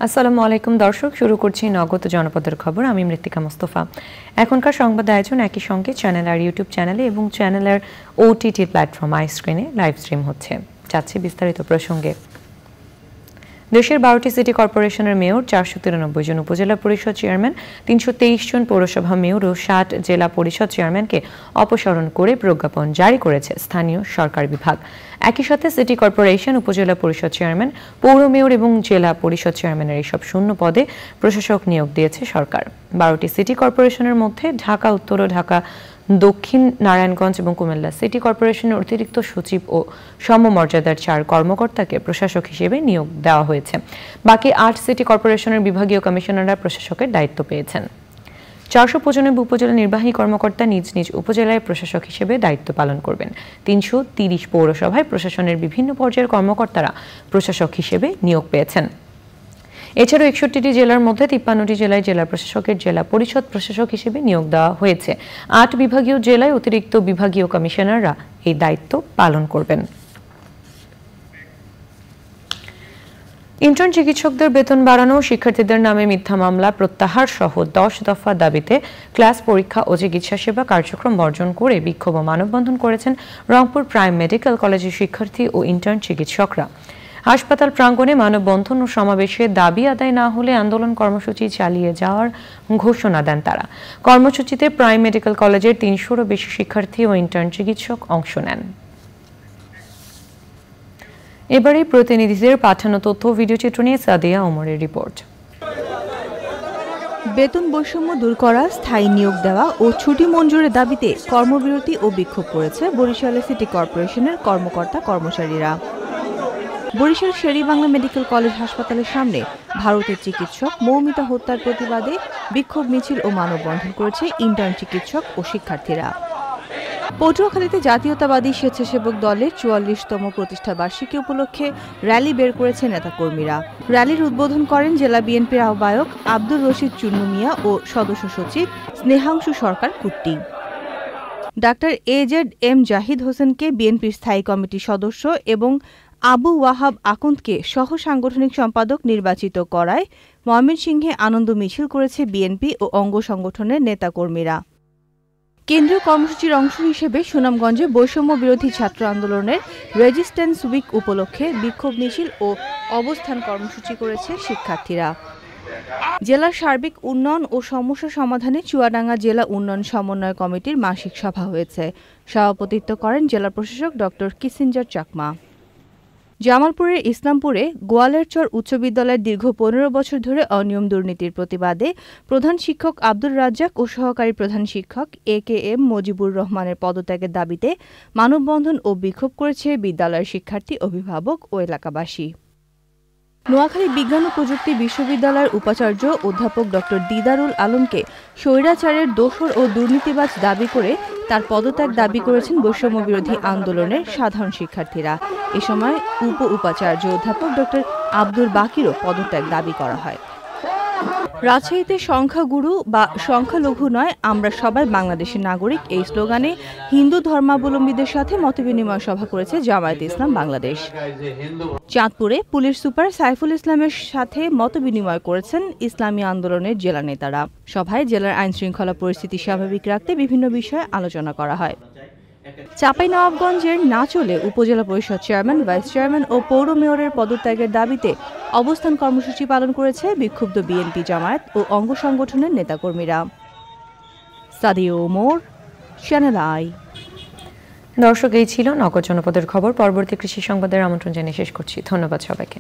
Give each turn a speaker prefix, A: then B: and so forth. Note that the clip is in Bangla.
A: আসসালামু আলাইকুম দর্শক, শুরু করছি নগদ জনপদের খবর। আমি মৃত্তিকা মোস্তফা। এখনকার সংবাদ আয়োজন একই সঙ্গে চ্যানেল আর ইউটিউব চ্যানেলে এবং চ্যানেলের ওটিটি প্ল্যাটফর্ম আইস্ক্রিনে লাইভ স্ট্রিম হচ্ছে। যাচ্ছে বিস্তারিত প্রসঙ্গে। দেশের 12টি সিটি কর্পোরেশনের মেয়র, 493 জন উপজেলা পরিষদ চেয়ারম্যান, 323 জন পৌরসভা মেয়র ও 60 জেলা পরিষদ চেয়ারম্যানকে অপসারণ করে প্রজ্ঞাপন জারি করেছে স্থানীয় সরকার বিভাগ। একই সাথে সিটি কর্পোরেশন, উপজেলা পরিষদ চেয়ারম্যান, পৌর মেয়র এবং জেলা পরিষদ চেয়ারম্যানের এইসব শূন্য পদে প্রশাসক নিয়োগ দিয়েছে সরকার। 12টি সিটি কর্পোরেশনের মধ্যে ঢাকা উত্তর ও ঢাকা দক্ষিণ, নারায়ণগঞ্জ এবং কুমিল্লা সিটি কর্পোরেশনের অতিরিক্ত সচিব ও সমমর্যাদার 4 কর্মকর্তাকে প্রশাসক হিসেবে নিয়োগ দেওয়া হয়েছে। বাকি 8 সিটি কর্পোরেশনের বিভাগীয় কমিশনাররা প্রশাসকের দায়িত্ব পেয়েছেন। 495 উপজেলা নির্বাহী কর্মকর্তা নিজ নিজ উপজেলায় প্রশাসক হিসেবে দায়িত্ব পালন করবেন। 330 পৌরসভায় প্রশাসনের বিভিন্ন পর্যায়ের কর্মকর্তারা প্রশাসক হিসেবে নিয়োগ পেয়েছেন। এছাড়াও 61টি জেলার মধ্যে 53টি জেলায় জেলা প্রশাসকের জেলা পরিষদ প্রশাসক হিসেবে নিয়োগ দেওয়া হয়েছে। 8 বিভাগীয় জেলায় অতিরিক্ত বিভাগীয় কমিশনাররা এই দায়িত্ব পালন করবেন। ইন্টার্ন চিকিৎসকদের বেতন বাড়ানো, শিক্ষার্থীদের নামে মিথ্যা মামলা প্রত্যাহার সহ 10 দফা দাবিতে ক্লাস পরীক্ষা ও চিকিৎসা সেবা কার্যক্রম বর্জন করে বিক্ষোভ ও মানববন্ধন করেছেন রংপুর প্রাইম মেডিকেল কলেজের শিক্ষার্থী ও ইন্টার্ন চিকিৎসকরা। হাসপাতাল প্রাঙ্গণে মানববন্ধন ও সমাবেশে দাবি আদায় না হলে আন্দোলন কর্মসূচি চালিয়ে যাওয়ার ঘোষণা দেন তারা। কর্মসূচিতে প্রাইম মেডিকেল কলেজের 300-রও বেশি শিক্ষার্থী ও ইন্টার্ন চিকিৎসক অংশ নেন। এবারে প্রতিনিধিদের পাঠানো তথ্য ভিডিওচিত্র নিয়ে সাদিয়া ওমরের রিপোর্ট।
B: বেতন বৈষম্য দূর করা, স্থায়ী নিয়োগ দেওয়া ও ছুটি মঞ্জুরের দাবিতে কর্মবিরতি ও বিক্ষোভ করেছে বরিশাল সিটি কর্পোরেশনের কর্মকর্তা কর্মচারীরা। বরিশাল শের-ই-বাংলা মেডিকেল কলেজ হাসপাতালের সামনে ভারতের চিকিৎসক মৌমিতা হত্যার প্রতিবাদে বিক্ষোভ মিছিল ও মানববন্ধন করেছে ইন্টার্ন চিকিৎসক ও শিক্ষার্থীরা। পটুয়াখালীতে জাতীয়তাবাদী স্বেচ্ছাসেবক দলের 44তম প্রতিষ্ঠা বার্ষিকী উপলক্ষে র্যালি বের করেছে নেতাকর্মীরা। র্যালির উদ্বোধন করেন জেলা বিএনপির আহ্বায়ক আব্দুর রশিদ চুন্নু মিয়া ও সদস্য সচিব স্নেহাংশু সরকার কুট্টি। ডাক্তার এজেড-এম জাহিদ হোসেনকে বিএনপির স্থায়ী কমিটির সদস্য এবং আবু ওয়াহাব আকন্দকে সহ সাংগঠনিক সম্পাদক নির্বাচিত করায় ময়মনসিংহে আনন্দ মিছিল করেছে বিএনপি ও অঙ্গ সংগঠনের নেতাকর্মীরা। কেন্দ্রীয় কর্মসূচির অংশ হিসেবে সুনামগঞ্জে বৈষম্য বিরোধী ছাত্র আন্দোলনের রেজিস্ট্যান্স উইক উপলক্ষে বিক্ষোভ মিছিল ও অবস্থান কর্মসূচি করেছে শিক্ষার্থীরা। জেলার সার্বিক উন্নয়ন ও সমস্যা সমাধানে চুয়াডাঙ্গা জেলা উন্নয়ন সমন্বয় কমিটির মাসিক সভা হয়েছে। সভাপতিত্ব করেন জেলা প্রশাসক ডক্টর কিসিঞ্জার চাকমা। জামালপুরের ইসলামপুরে গোয়ালেরচর উচ্চ বিদ্যালয়ের দীর্ঘ 15 বছর ধরে অনিয়ম দুর্নীতির প্রতিবাদে প্রধান শিক্ষক আব্দুর রাজ্জাক ও সহকারী প্রধান শিক্ষক এ.কে.এম মজিবুর রহমানের পদত্যাগের দাবিতে মানববন্ধন ও বিক্ষোভ করেছে বিদ্যালয়ের শিক্ষার্থী, অভিভাবক ও এলাকাবাসী। নোয়াখালী বিজ্ঞান ও প্রযুক্তি বিশ্ববিদ্যালয়ের উপাচার্য অধ্যাপক ডক্টর দিদারুল আলমকে স্বৈরাচারের দোসর ও দুর্নীতিবাজ দাবি করে তার পদত্যাগ দাবি করেছেন বৈষম্য বিরোধী আন্দোলনের সাধারণ শিক্ষার্থীরা। এ সময় উপাচার্য অধ্যাপক ডক্টর আব্দুল বাকিরও পদত্যাগ দাবি করা হয়। রাজশাহীতে সংখ্যাগুরু বা সংখ্যালঘু নয়, আমরা সবাই বাংলাদেশের নাগরিক এই স্লোগানে হিন্দু ধর্মাবলম্বীদের সাথে মতবিনিময় সভা করেছে জামায়াতে ইসলাম বাংলাদেশ। চাঁদপুরে পুলিশ সুপার সাইফুল ইসলামের সাথে মতবিনিময় করেছেন ইসলামী আন্দোলনের জেলা নেতারা। সভায় জেলার আইনশৃঙ্খলা পরিস্থিতি স্বাভাবিক রাখতে বিভিন্ন বিষয়ে আলোচনা করা হয়। চাঁপাইনবাবগঞ্জের নাচলে উপজেলা পরিষদ চেয়ারম্যান, ভাইস চেয়ারম্যান ও পৌর মেয়রের পদত্যাগের দাবিতে অবস্থান কর্মসূচি পালন করেছে বিক্ষুব্ধ বিএনপি, জামায়াত ও অঙ্গ সংগঠনের নেতাকর্মীরা। Sadia Omar, channel I.
A: দর্শক, এই ছিল নগদ জনপদের খবর। পরবর্তী কৃষি সংবাদের আমন্ত্রণ জানিয়ে শেষ করছি। ধন্যবাদ সবাইকে।